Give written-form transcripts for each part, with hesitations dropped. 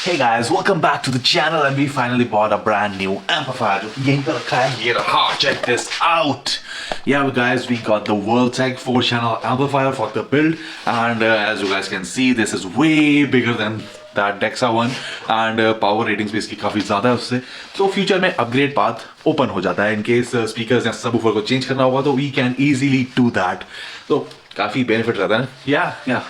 Hey guys, welcome back to the channel and we finally bought a brand new amplifier जो यहीं पर रखा है ये रहा. Check this out. Yeah guys, we got the Worldtech 4-channel amplifier for the build and as you guys can see this is way bigger than that Dexa one and power ratings भी इसकी काफ़ी ज़्यादा है उससे. So future में upgrade path open हो जाता है in case speakers या subwoofer को change करना होगा तो we can easily do that. So काफ़ी benefit रहता है. Yeah.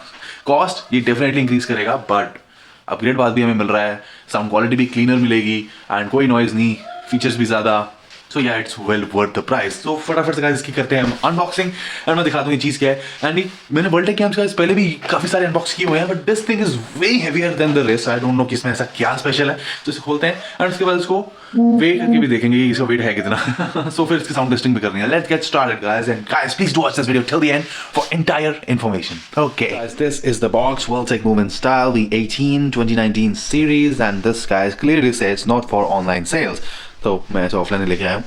Cost ये definitely increase करेगा but अपग्रेड बाद भी हमें मिल रहा है, साउंड क्वालिटी भी क्लीनर मिलेगी एंड कोई नॉइज नहीं, फीचर्स भी ज़्यादा. सो या it's well worth the price. तो फटाफट से गाइस इसकी करते हैं हम अनबॉक्सिंग एंड मैं दिखाता हूँ ये चीज़ क्या है. एंड मैंने वर्ल्डटेक के गाइस पहले भी काफ़ी सारे अनबॉक्स किए हुए हैं but this thing is way heavier than the rest. I don't know कि इसमें ऐसा क्या स्पेशल है. तो इसे खोलते हैं एंड उसके बाद इसको वेट करके भी देखेंगे इसका वेट है कितना. सो फिर इसकी साउंड टेस्टिंग भी करनी है. Let's get started guys and guys please do watch this video till the end for entire information. Okay guys, this is the box Worldtech Movement Style V18 2019 series and this guys clearly says not for online sales. तो मैं ऐसे offline लेके आया हूँ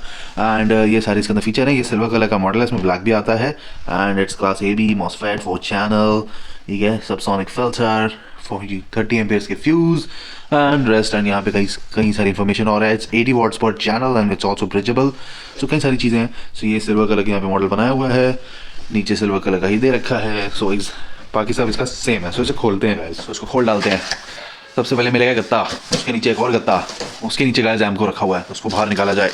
and ये सारी इसके अंदर फीचर है. ये सिल्वर कलर का मॉडल है, इसमें ब्लैक भी आता है and it's class AB MOSFET 4 channel, ठीक है, सबसोनिक फिल्टर, 30 एम्पेयर्स के फ्यूज एंड रेस्ट. एंड यहाँ पे कई सारी इन्फॉर्मेशन और है. इट्स 80 वॉट्स पर चैनल एंड इट्स ऑल्सो ब्रिजेबल. सो कई सारी चीज़ें हैं. सो ये सिल्वर कलर का यहाँ पे मॉडल बनाया हुआ है, नीचे सिल्वर कलर का ही दे रखा है. सो बाकी सब इसका सेम है. सो इसे खोलते हैं गाइस. सो इसको खोल डालते हैं. सबसे पहले मिलेगा गत्ता, उसके नीचे एक और गत्ता, उसके नीचे गाइस एम को रखा हुआ है, उसको बाहर निकाला जाए.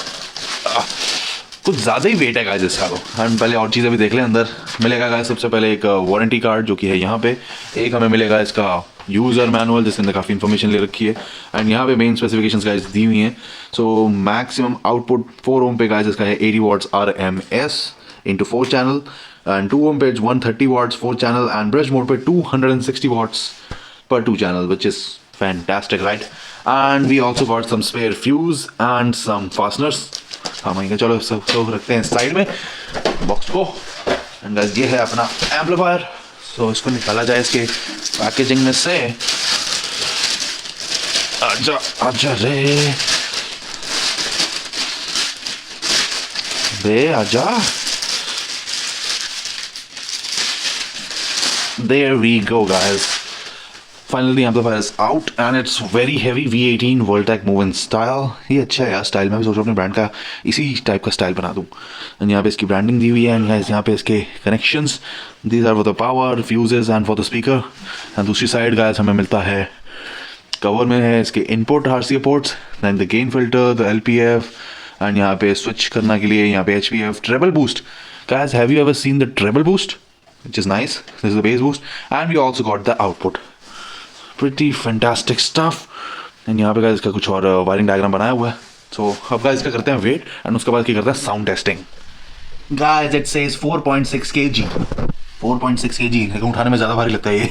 कुछ ज़्यादा ही वेट है गाइस इसका. तो हम पहले और चीज़ें भी देख लें. अंदर मिलेगा गाइस सबसे पहले एक वारंटी कार्ड जो कि है यहाँ पे. एक हमें मिलेगा इसका यूज़र मैनुअल जिसके अंदर काफ़ी इन्फॉर्मेशन ले रखी है एंड यहाँ पे मेन स्पेसिफिकेशंस गाइस दी हुई हैं. सो मैक्सिमम आउटपुट 4 ओम पे गाइस इसका है 80 watts RMS into 4 channel and 2 ohm पे 130 watts 4 channel and bridge mode पे 260 watts per 2 channel, which is fantastic, right? And we also got some spare fuse and some fasteners. हाँ मैं चलो सब रखते हैं साइड में बॉक्स को. एंड गाइस ये है अपना एम्पलीफायर. सो इसको निकाला जाए इसके पैकेजिंग में से. आजा रे आजा. There we go guys. Finally the amplifier is out and it's very heavy. V18 Worldtech Movement Style. ये अच्छा है यार स्टाइल. मैं भी सोच रहा हूँ अपने ब्रांड का इसी टाइप का स्टाइल बना दूँ. एंड यहाँ पे इसकी ब्रांडिंग दी हुई है एंड यहाँ पे इसके connections. These are for the power fuses and for the speaker. And दूसरी साइड गाइस हमें मिलता है कवर में है इसके input RCA ports, then the gain filter, the LPF and यहाँ पे स्विच करने के लिए यहाँ पे HPF treble boost. Guys have you ever seen the treble boost which is nice. This is the bass boost and we also got the output. Pretty fantastic stuff. And यहाँ पे guys इसका कुछ और वायरिंग डायग्राम बनाया हुआ है. सो अब guys इसका करते हैं वेट एंड उसके बाद क्या करते हैं sound testing. Guys it says 4.6 kg. 4.6 kg लेकिन उठाने में ज़्यादा भारी लगता है ये.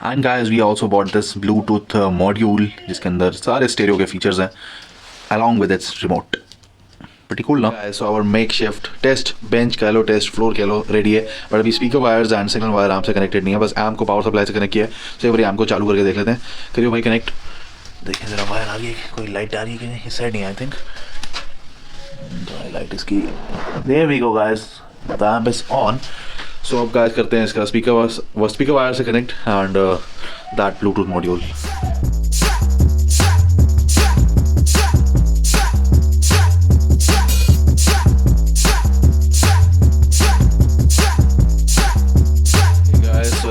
And guys we also bought this Bluetooth module जिसके अंदर सारे स्टेरियो के फीचर्स हैं along with its remote. Pretty cool ना. So our makeshift test bench कह लो, टेस्ट फ्लोर कह लो, रेडी है. बट अभी speaker wires and signal wire आम से कनेक्टेड नहीं है, बस आम को पावर सप्लाई से कनेक्ट किया है. तो एक बार आम को चालू करके देख लेते हैं. करियो भाई कनेक्ट. देखिए जरा वायर आ गई, कोई लाइट आ रही है कि नहीं. इस साइड नहीं आई थिंक. लाइट इसकी. There we go guys, the amp is on. So अब गाइस करते हैं इसका स्पीकर वायर से connect and that Bluetooth module.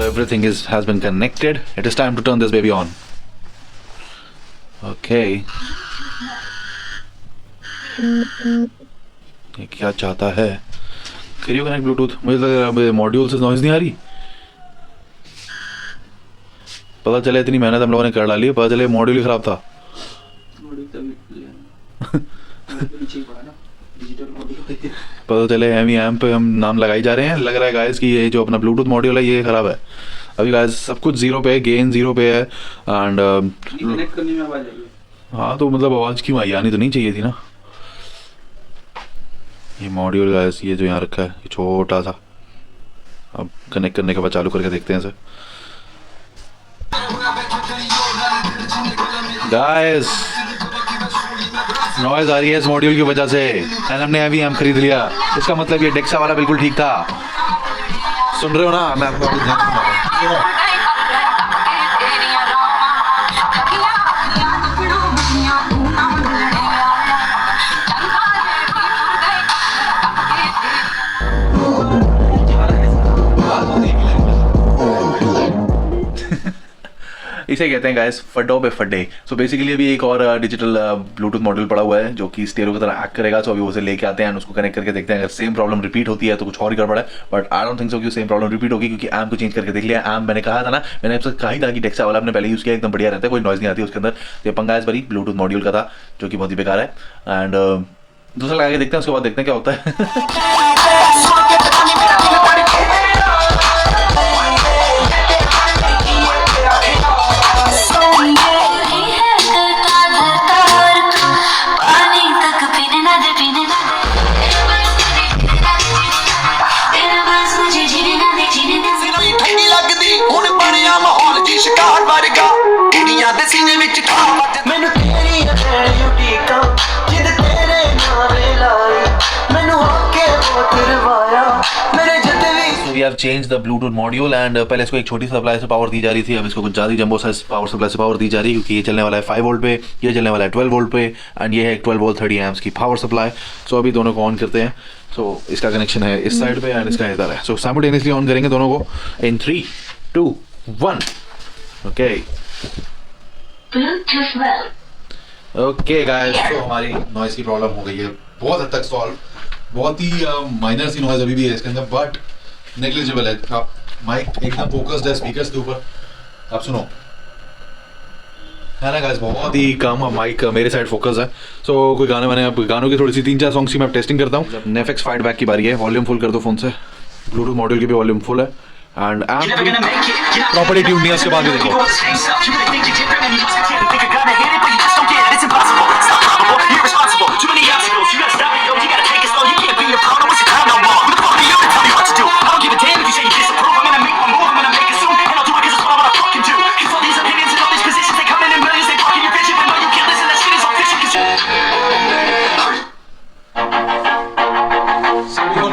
Everything has been connected. It is time to turn this baby on. Okay. ये क्या चाहता है? करियो कनेक्ट ब्लूटूथ. मुझे लग रहा है मॉड्यूल से नॉइज नहीं आ रही. पता चले इतनी मेहनत हम लोगों ने कर डाली, पता चले मॉड्यूल ही खराब था. पता चले एम पे हम नाम लगाई जा रहे हैं. लग रहा है गाइस कि ये जो अपना ब्लूटूथ मॉड्यूल है ये खराब है. अभी गाइस सब कुछ 0 पे है, गेन 0 पे है एंड कनेक्ट करने में आवाज आई है. हाँ तो मतलब आवाज क्यों आई, आनी तो नहीं चाहिए थी ना. ये मॉड्यूल गाइस ये जो यहाँ रखा है ये छोटा सा. अब कनेक्ट करने के बाद चालू करके देखते हैं इसे. गाइस नॉइज आ रही है इस मॉड्यूल की वजह से एंड हमने अभी हम खरीद लिया. इसका मतलब ये डेक्सा वाला बिल्कुल ठीक था. सुन रहे हो ना, मैं आपको इसे कहते हैं गाइस फड्डों पे फड्डे। सो बेसिकली अभी एक और डिजिटल ब्लूटूथ मॉड्यूल पड़ा हुआ है जो कि स्टेरियो की तरह एक्ट करेगा। सो अभी उसे लेके आते हैं, उसको कनेक्ट करके देखते हैं अगर सेम प्रॉब्लम रिपीट होती है तो कुछ और ही गड़बड़ है, but I don't think so कि सेम प्रॉब्लम रिपीट होगी, क्योंकि एम्प को चेंज करके देख लिया। एम्प मैंने कहा था ना, मैंने आपसे कहा ही था कि डेक्सा वाला आपने पहले यूज़ किया, एकदम बढ़िया रहता है, कोई नॉइज नहीं आती उसके अंदर। तो ये पंगा इस बारी ब्लूटूथ मॉड्यूल का था जो कि बहुत ही बेकार है। एंड दूसरा लगा के देखते हैं, उसके बाद देखते हैं क्या होता है। We have changed the Bluetooth module and पहले इसको एक छोटी सप्लाई से पावर दी जा रही थी, अब इसको कुछ ज़्यादा जंबो साइज पावर सप्लाई से पावर दी जा रही है, क्योंकि ये चलने वाला है 5 वोल्ट पे, ये चलने वाला है 12 वोल्ट पे, एंड ये है 12 वोल्ट 30 एम्प्स की पावर सप्लाई। सो अभी दोनों को ऑन करते हैं। सो इसका कनेक्शन है इस साइड पे एंड इसका इधर है। सो साइमल्टेनियसली ऑन करेंगे दोनों को इन 3, 2, 1। ओके ओके गाइस, तो हमारी नॉइज़ की प्रॉब्लम हो गई है बहुत हद तक सॉल्व। बहुत ही माइनर सी नॉइज़ अभी भी है इसके अंदर, बट नेग्लिजिबल है। आप माइक एकदम फोकस्ड है स्पीकर्स के ऊपर, आप सुनो है ना गाइस, बहुत ही कम माइक मेरे साइड फोकस है। सो कोई गानों की थोड़ी सी 3-4 सॉन्ग्स की मैं टेस्टिंग करता हूँ। नेफेक्स फाइट बैक की बारी है, वॉल्यूम फुल कर दो फोन से, ब्लूटूथ मॉड्यूल की भी वॉल्यूम फुल है एंड प्रॉपर्ली ट्यून नहीं है। उसके बाद भी देखो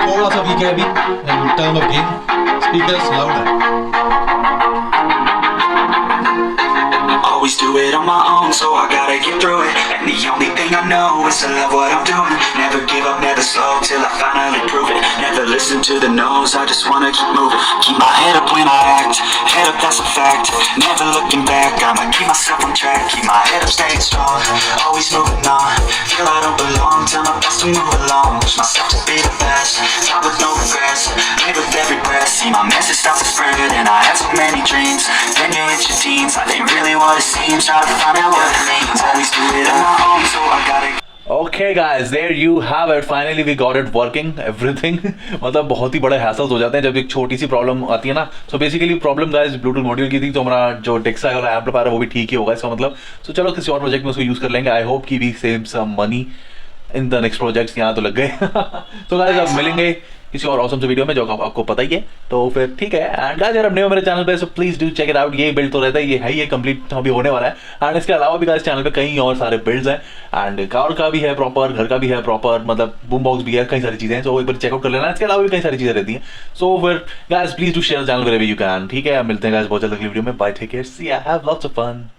थोड़ा सा वीक है अभी in term of gain, speakers loud है। Always do it on my own, so I gotta get through it. And the only thing I know is to love what I'm doing. Never give up, never slow, till I finally prove it. Never listen to the no's, I just wanna keep moving. Keep my head up when I act, head up that's a fact. Never looking back, I'ma keep myself on track. Keep my head up staying strong, always moving on. Feel I don't belong, tell my best to move along. Push myself to be the best, not with no regrets. Live with every breath, see my message start to spread. And I had so many dreams, then you hit your teens. Like they really what it seems, try to find out what it means. Always do it on my own, so I gotta. Okay guys, there you have it. Finally we got it working, everything. मतलब बहुत ही बड़े hassles हो जाते हैं जब एक छोटी सी problem आती है ना। So basically problem guys Bluetooth module की थी, तो हमारा जो डेक्सा वाला एम्पलीफायर है वो भी ठीक ही होगा इसका मतलब। सो चलो किसी और प्रोजेक्ट में उसको यूज़ कर लेंगे। आई होप कि we save some money in the next projects. यहाँ तो लग गए। तो गाइस अब मिलेंगे किसी और ऑसम से वीडियो में जो आपको पता ही है, तो फिर ठीक है। एंड गाइस अगर आप नए हो मेरे चैनल पे, so please do check it out. ये बिल्ड तो रहता है, ये है, ये कंप्लीट अभी होने वाला है। एंड इसके अलावा भी गाइस चैनल पे कई और सारे बिल्ड्स हैं, एंड कार का भी है प्रॉपर, घर का भी है प्रॉपर, मतलब बूमबॉक्स भी है, कई सारी चीजें हैं। सो एक बार चेकआउट कर लेना। इसके अलावा भी कई सारी चीजें रहती हैं। सो फिर guys please do share channel wherever you can. ठीक है, मिलते हैं गाइस बहुत जल्द अगली वीडियो में। Bye, take care, see you, have lots of fun.